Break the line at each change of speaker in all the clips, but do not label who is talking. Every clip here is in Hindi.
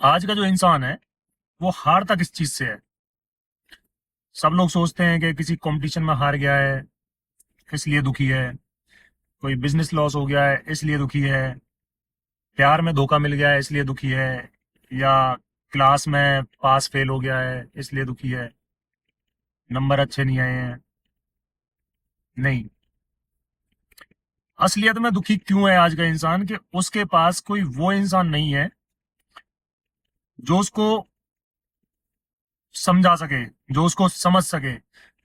आज का जो इंसान है वो हार तक इस चीज से है। सब लोग सोचते हैं कि किसी कंपटीशन में हार गया है इसलिए दुखी है, कोई बिजनेस लॉस हो गया है इसलिए दुखी है, प्यार में धोखा मिल गया है इसलिए दुखी है, या क्लास में पास फेल हो गया है इसलिए दुखी है, नंबर अच्छे नहीं आए हैं। नहीं, असलियत में दुखी क्यों है आज का इंसान कि उसके पास कोई वो इंसान नहीं है जो उसको समझा सके, जो उसको समझ सके,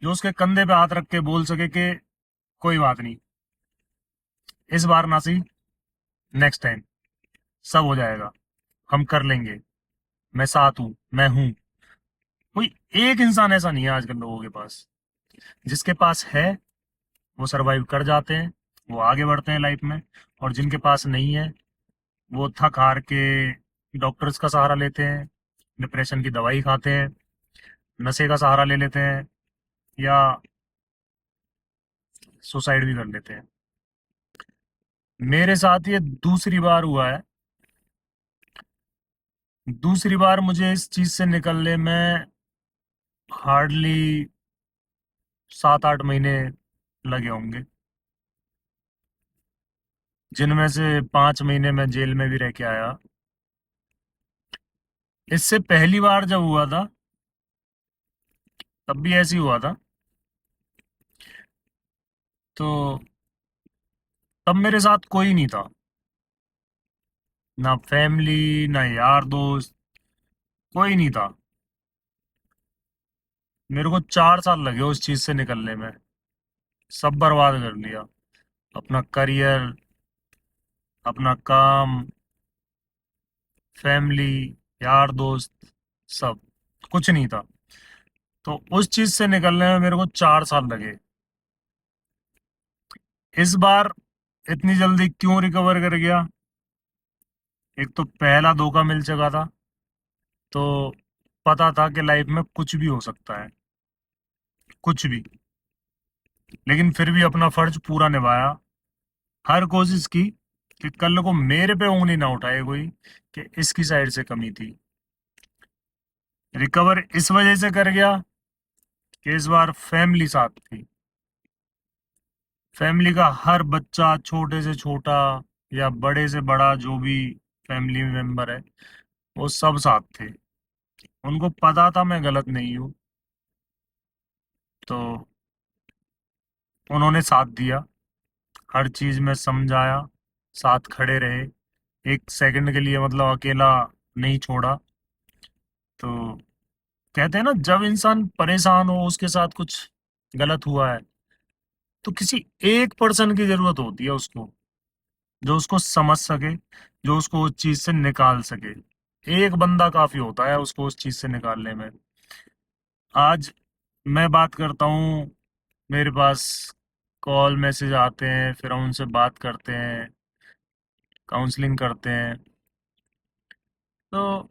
जो उसके कंधे पे हाथ रख के बोल सके कि कोई बात नहीं, इस बार ना सही, नेक्स्ट टाइम सब हो जाएगा, हम कर लेंगे, मैं साथ हूं, मैं हूं। कोई एक इंसान ऐसा नहीं है आजकल लोगों के पास। जिसके पास है वो सरवाइव कर जाते हैं, वो आगे बढ़ते हैं लाइफ में। और जिनके पास नहीं है वो थक हार के डॉक्टर्स का सहारा लेते हैं, डिप्रेशन की दवाई खाते हैं, नशे का सहारा ले लेते हैं, या सुसाइड भी कर लेते हैं। मेरे साथ ये दूसरी बार हुआ है। दूसरी बार मुझे इस चीज से निकलने में हार्डली 7-8 महीने लगे होंगे, जिनमें से 5 महीने मैं जेल में भी रह के आया। इससे पहली बार जब हुआ था तब भी ऐसे ही हुआ था। तो तब मेरे साथ कोई नहीं था, ना फैमिली ना यार दोस्त, कोई नहीं था। मेरे को 4 साल लगे उस चीज से निकलने में। सब बर्बाद कर लिया, अपना करियर, अपना काम, फैमिली, यार दोस्त, सब कुछ नहीं था। तो उस चीज से निकलने में मेरे को 4 साल लगे। इस बार इतनी जल्दी क्यों रिकवर कर गया? एक तो पहला धोखा मिल चुका था, तो पता था कि लाइफ में कुछ भी हो सकता है, कुछ भी। लेकिन फिर भी अपना फर्ज पूरा निभाया, हर कोशिश की कि कल को मेरे पे उंगली ना उठाए कोई कि इसकी साइड से कमी थी। रिकवर इस वजह से कर गया कि इस बार फैमिली साथ थी। फैमिली का हर बच्चा, छोटे से छोटा या बड़े से बड़ा, जो भी फैमिली मेंबर है, वो सब साथ थे। उनको पता था मैं गलत नहीं हूँ, तो उन्होंने साथ दिया, हर चीज में समझाया, साथ खड़े रहे, एक सेकंड के लिए मतलब अकेला नहीं छोड़ा। तो कहते हैं ना, जब इंसान परेशान हो, उसके साथ कुछ गलत हुआ है, तो किसी एक पर्सन की जरूरत होती है उसको, जो उसको समझ सके, जो उसको उस चीज से निकाल सके। एक बंदा काफी होता है उसको उस चीज से निकालने में। आज मैं बात करता हूँ, मेरे पास कॉल मैसेज आते हैं, फिर हम उनसे बात करते हैं, काउंसलिंग करते हैं। तो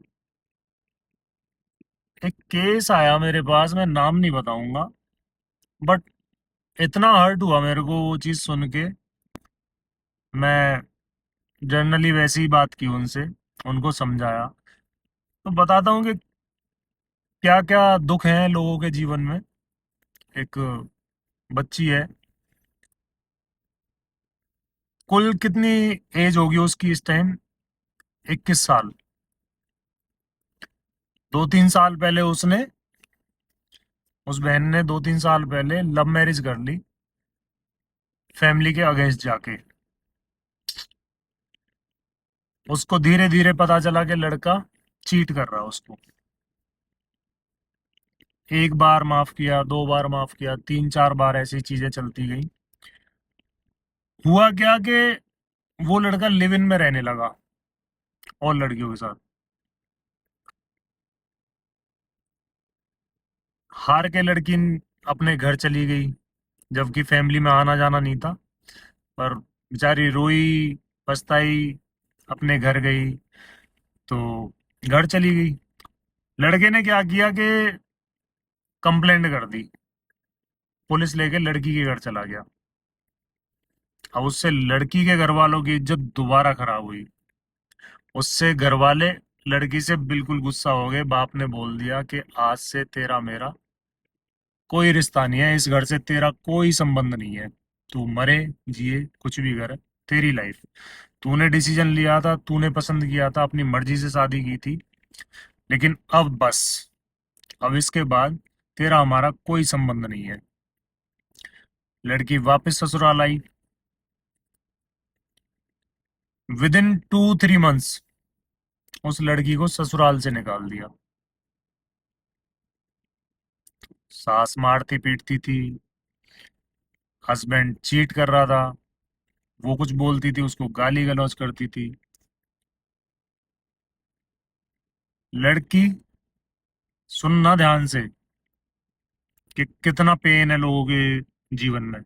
एक केस आया मेरे पास, मैं नाम नहीं बताऊंगा, बट इतना हर्ट हुआ मेरे को वो चीज सुन के। मैं जनरली वैसे ही बात की उनसे, उनको समझाया। तो बताता हूँ कि क्या क्या दुख हैं लोगों के जीवन में। एक बच्ची है, कुल कितनी एज होगी उसकी इस टाइम? 21 साल। 2-3 साल पहले उसने, उस बहन ने 2-3 साल पहले लव मैरिज कर ली, फैमिली के अगेंस्ट जाके। उसको धीरे धीरे पता चला कि लड़का चीट कर रहा है उसको। एक बार माफ किया, 2 बार माफ किया, 3-4 बार ऐसी चीजें चलती गई। हुआ क्या कि वो लड़का लिव इन में रहने लगा और लड़कियों के साथ। हार के लड़की अपने घर चली गई, जबकि फैमिली में आना जाना नहीं था। पर बेचारी रोई, पछताई, अपने घर गई, तो घर चली गई। लड़के ने क्या किया कि कंप्लेंट कर दी, पुलिस लेके लड़की के घर चला गया। अब उससे लड़की के घर वालों की इज्जत दोबारा खराब हुई। उससे घर वाले लड़की से बिल्कुल गुस्सा हो गए, बाप ने बोल दिया कि आज से तेरा मेरा कोई रिश्ता नहीं है, इस घर से तेरा कोई संबंध नहीं है। तू मरे जिए कुछ भी कर, तेरी लाइफ। तूने डिसीजन लिया था, तूने पसंद किया था, अपनी मर्जी से शादी की थी, लेकिन अब बस, अब इसके बाद तेरा हमारा कोई संबंध नहीं है। लड़की वापस ससुराल आई। विद इन 2-3 मंथ्स उस लड़की को ससुराल से निकाल दिया। सास मारती पीटती थी, हस्बैंड चीट कर रहा था, वो कुछ बोलती थी उसको गाली गलौज करती थी। लड़की, सुनना ध्यान से कि कितना पेन है लोगों के जीवन में।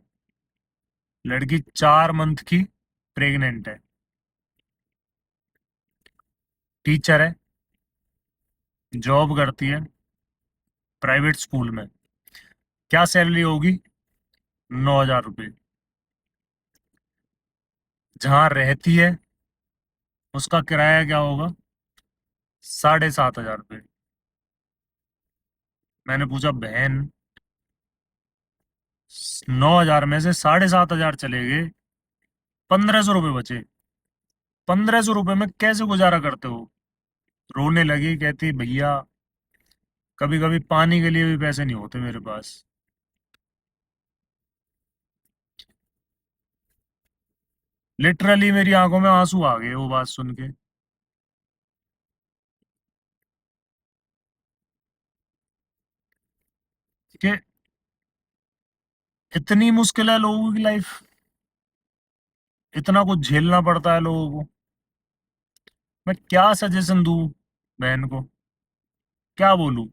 लड़की 4 मंथ की प्रेग्नेंट है, टीचर है, जॉब करती है प्राइवेट स्कूल में। क्या सैलरी होगी? 9,000 रुपये। जहाँ रहती है उसका किराया क्या होगा? 7,500 रुपये। मैंने पूछा बहन, 9,000 में से 7,500 चले गए, 1,500 रुपये बचे, 1,500 रुपये में कैसे गुजारा करते हो? रोने लगी, कहती भैया कभी कभी पानी के लिए भी पैसे नहीं होते मेरे पास। लिटरली मेरी आंखों में आंसू आ गए वो बात सुन के, कि इतनी मुश्किल है लोगों की लाइफ, इतना कुछ झेलना पड़ता है लोगों को। मैं क्या सजेशन दूं बहन को, क्या बोलूं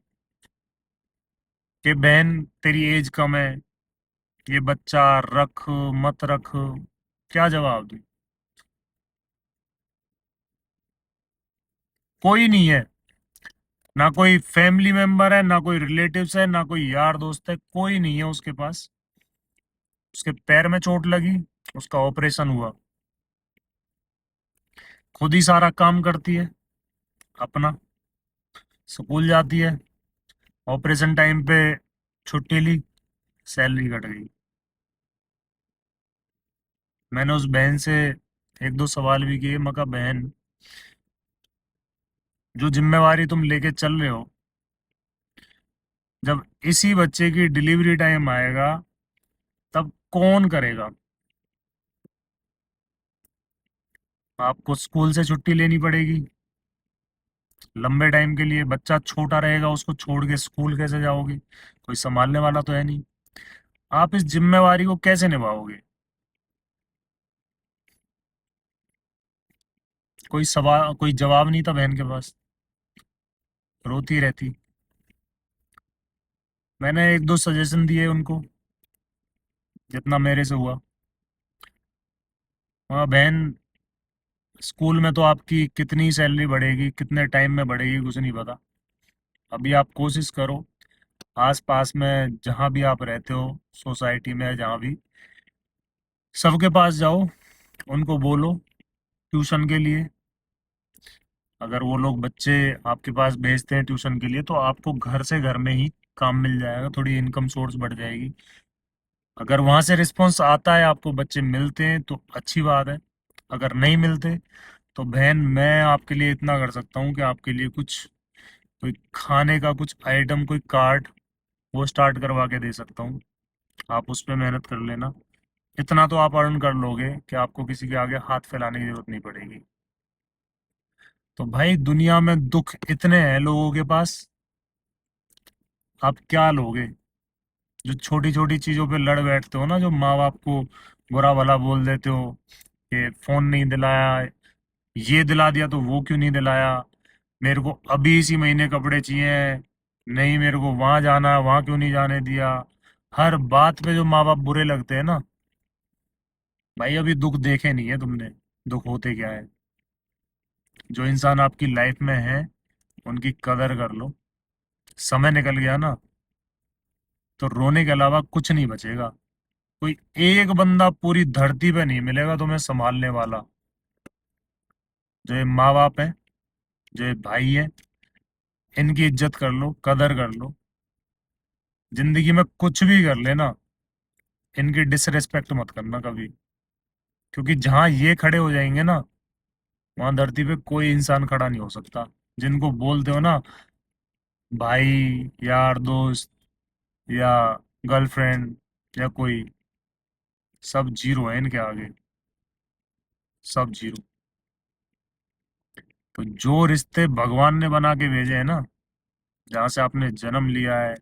कि बहन तेरी एज कम है, ये बच्चा रख मत रख, क्या जवाब दूं? कोई नहीं है, ना कोई फैमिली मेंबर है, ना कोई रिलेटिव्स है, ना कोई यार दोस्त है, कोई नहीं है उसके पास। उसके पैर में चोट लगी, उसका ऑपरेशन हुआ, खुद ही सारा काम करती है अपना, स्कूल जाती है, ऑपरेशन टाइम पे छुट्टी ली, सैलरी कट गई। मैंने उस बहन से एक दो सवाल भी किए, मैं कहा बहन, जो जिम्मेवारी तुम लेके चल रहे हो, जब इसी बच्चे की डिलीवरी टाइम आएगा तब कौन करेगा? आपको स्कूल से छुट्टी लेनी पड़ेगी लंबे टाइम के लिए, बच्चा छोटा रहेगा, उसको छोड़ के स्कूल कैसे जाओगे? कोई संभालने वाला तो है नहीं। आप इस जिम्मेवारी को कैसे निभाओगे? कोई सवाल, कोई जवाब नहीं था बहन के पास, रोती रहती। मैंने एक दो सजेशन दिए उनको, जितना मेरे से हुआ। हाँ बहन, स्कूल में तो आपकी कितनी सैलरी बढ़ेगी, कितने टाइम में बढ़ेगी, कुछ नहीं पता। अभी आप कोशिश करो, आस पास में जहाँ भी आप रहते हो, सोसाइटी में जहाँ भी, सबके पास जाओ, उनको बोलो ट्यूशन के लिए। अगर वो लोग बच्चे आपके पास भेजते हैं ट्यूशन के लिए, तो आपको घर से घर में ही काम मिल जाएगा, थोड़ी इनकम सोर्स बढ़ जाएगी। अगर वहां से रिस्पॉन्स आता है, आपको बच्चे मिलते हैं, तो अच्छी बात है। अगर नहीं मिलते तो बहन, मैं आपके लिए इतना कर सकता हूँ कि आपके लिए कुछ, कोई खाने का कुछ आइटम, कोई कार्ट, वो स्टार्ट करवा के दे सकता हूँ। आप उस पर मेहनत कर लेना, इतना तो आप अर्न कर लोगे कि आपको किसी के आगे हाथ फैलाने की जरूरत नहीं पड़ेगी। तो भाई, दुनिया में दुख इतने हैं लोगों के पास, आप क्या लोगे? जो छोटी छोटी चीजों पे लड़ बैठते हो ना, जो माँ बाप को बुरा भला बोल देते हो कि फोन नहीं दिलाया, ये दिला दिया तो वो क्यों नहीं दिलाया, मेरे को अभी इसी महीने कपड़े चाहिए, नहीं मेरे को वहां जाना है, वहां क्यों नहीं जाने दिया, हर बात पे जो माँ बाप बुरे लगते हैं ना, भाई अभी दुख देखे नहीं है तुमने, दुख होते क्या है। जो इंसान आपकी लाइफ में है उनकी कदर कर लो। समय निकल गया ना, तो रोने के अलावा कुछ नहीं बचेगा। कोई एक बंदा पूरी धरती पे नहीं मिलेगा तुम्हें संभालने वाला, जो ये माँ बाप है, जो ये भाई है, इनकी इज्जत कर लो, कदर कर लो। जिंदगी में कुछ भी कर लेना, इनकी डिसरेस्पेक्ट मत करना कभी। क्योंकि जहां ये खड़े हो जाएंगे ना, वहां धरती पे कोई इंसान खड़ा नहीं हो सकता। जिनको बोलते हो ना भाई, यार, दोस्त, या गर्लफ्रेंड, या कोई, सब जीरो है इनके आगे। सब जीरो। तो जो रिश्ते भगवान ने बना के भेजे हैं ना, जहाँ से आपने जन्म लिया है,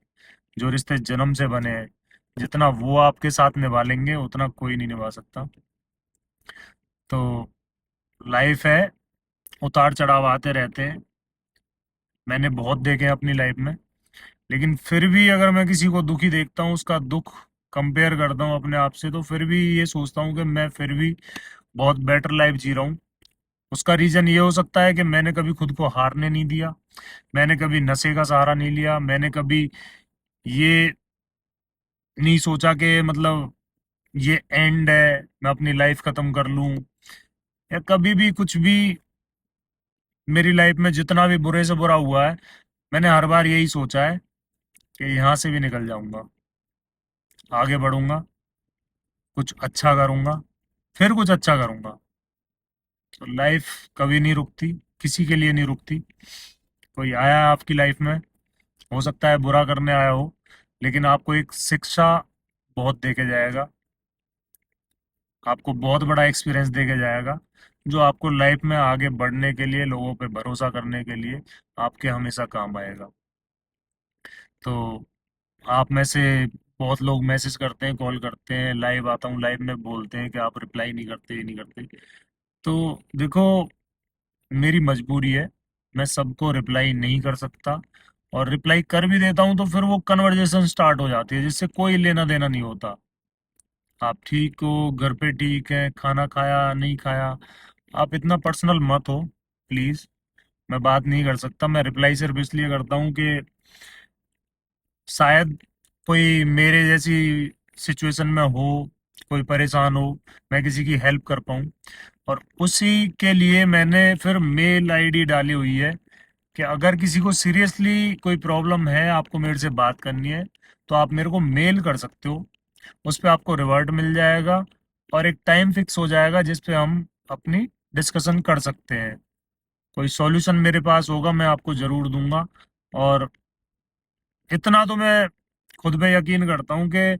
जो रिश्ते जन्म से बने हैं, जितना वो आपके साथ निभा लेंगे उतना कोई नहीं निभा सकता। तो लाइफ है, उतार चढ़ाव आते रहते हैं। मैंने बहुत देखे हैं अपनी लाइफ में। लेकिन फिर भी अगर मैं किसी को दुखी देखता हूँ, उसका दुख कंपेयर करता हूँ अपने आप से, तो फिर भी ये सोचता हूँ कि मैं फिर भी बहुत बेटर लाइफ जी रहा हूँ। उसका रीजन ये हो सकता है कि मैंने कभी खुद को हारने नहीं दिया, मैंने कभी नशे का सहारा नहीं लिया, मैंने कभी ये नहीं सोचा कि मतलब ये एंड है, मैं अपनी लाइफ खत्म कर लूं, या कभी भी कुछ भी। मेरी लाइफ में जितना भी बुरे से बुरा हुआ है, मैंने हर बार यही सोचा है कि यहाँ से भी निकल जाऊंगा, आगे बढ़ूंगा, कुछ अच्छा करूंगा, फिर कुछ अच्छा करूंगा। तो लाइफ कभी नहीं रुकती, किसी के लिए नहीं रुकती। कोई आया है आपकी लाइफ में, हो सकता है बुरा करने आया हो, लेकिन आपको एक शिक्षा बहुत दे के जाएगा, आपको बहुत बड़ा एक्सपीरियंस दे के जाएगा, जो आपको लाइफ में आगे बढ़ने के लिए, लोगों पे भरोसा करने के लिए आपके हमेशा काम आएगा। तो आप में से बहुत लोग मैसेज करते हैं, कॉल करते हैं, लाइव आता हूँ, लाइव में बोलते हैं कि आप रिप्लाई नहीं करते, ये नहीं करते। तो देखो, मेरी मजबूरी है, मैं सबको रिप्लाई नहीं कर सकता। और रिप्लाई कर भी देता हूँ तो फिर वो कन्वर्जेशन स्टार्ट हो जाती है जिससे कोई लेना देना नहीं होता। आप ठीक हो, घर पे ठीक है, खाना खाया नहीं खाया, आप इतना पर्सनल मत हो प्लीज। मैं बात नहीं कर सकता, मैं रिप्लाई सिर्फ इसलिए करता हूँ कि शायद कोई मेरे जैसी सिचुएशन में हो, कोई परेशान हो, मैं किसी की हेल्प कर पाऊँ। और उसी के लिए मैंने फिर मेल आईडी डाली हुई है कि अगर किसी को सीरियसली कोई प्रॉब्लम है, आपको मेरे से बात करनी है, तो आप मेरे को मेल कर सकते हो। उस पर आपको रिवर्ट मिल जाएगा, और एक टाइम फिक्स हो जाएगा जिस पे हम अपनी डिस्कशन कर सकते हैं। कोई सॉल्यूशन मेरे पास होगा, मैं आपको जरूर दूंगा। और इतना तो मैं खुद पे यकीन करता हूँ कि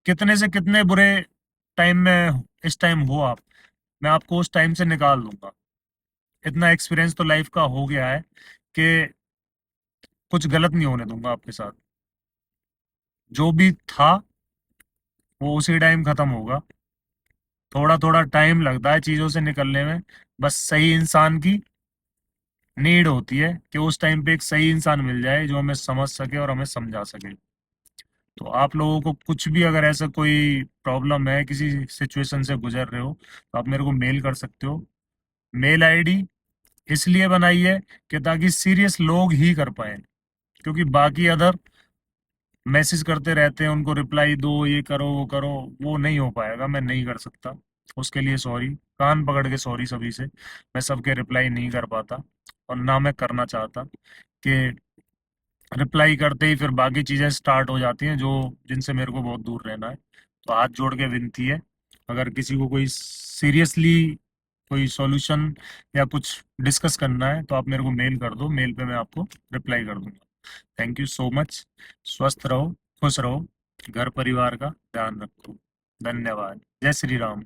कितने से कितने बुरे टाइम में इस टाइम हो आप, मैं आपको उस टाइम से निकाल दूंगा। इतना एक्सपीरियंस तो लाइफ का हो गया है कि कुछ गलत नहीं होने दूंगा आपके साथ। जो भी था वो उसी टाइम खत्म होगा। थोड़ा थोड़ा टाइम लगता है चीजों से निकलने में, बस सही इंसान की नीड होती है कि उस टाइम पे एक सही इंसान मिल जाए जो हमें समझ सके और हमें समझा सके। तो आप लोगों को कुछ भी अगर ऐसा कोई प्रॉब्लम है, किसी सिचुएशन से गुजर रहे हो, तो आप मेरे को मेल कर सकते हो। मेल आईडी इसलिए बनाई है कि ताकि सीरियस लोग ही कर पाए, क्योंकि बाकी अदर मैसेज करते रहते हैं, उनको रिप्लाई दो, ये करो वो करो, वो नहीं हो पाएगा, मैं नहीं कर सकता। उसके लिए सॉरी, कान पकड़ के सॉरी सभी से। मैं सबके रिप्लाई नहीं कर पाता, और ना मैं करना चाहता कि रिप्लाई करते ही फिर बाकी चीजें स्टार्ट हो जाती हैं जो जिनसे मेरे को बहुत दूर रहना है। तो हाथ जोड़ के विनती है, अगर किसी को कोई सीरियसली कोई सॉल्यूशन या कुछ डिस्कस करना है, तो आप मेरे को मेल कर दो, मेल पे मैं आपको रिप्लाई कर दूंगा। Thank you so much. स्वस्थ रहो, खुश रहो, घर परिवार का ध्यान रखो। धन्यवाद। जय श्री राम।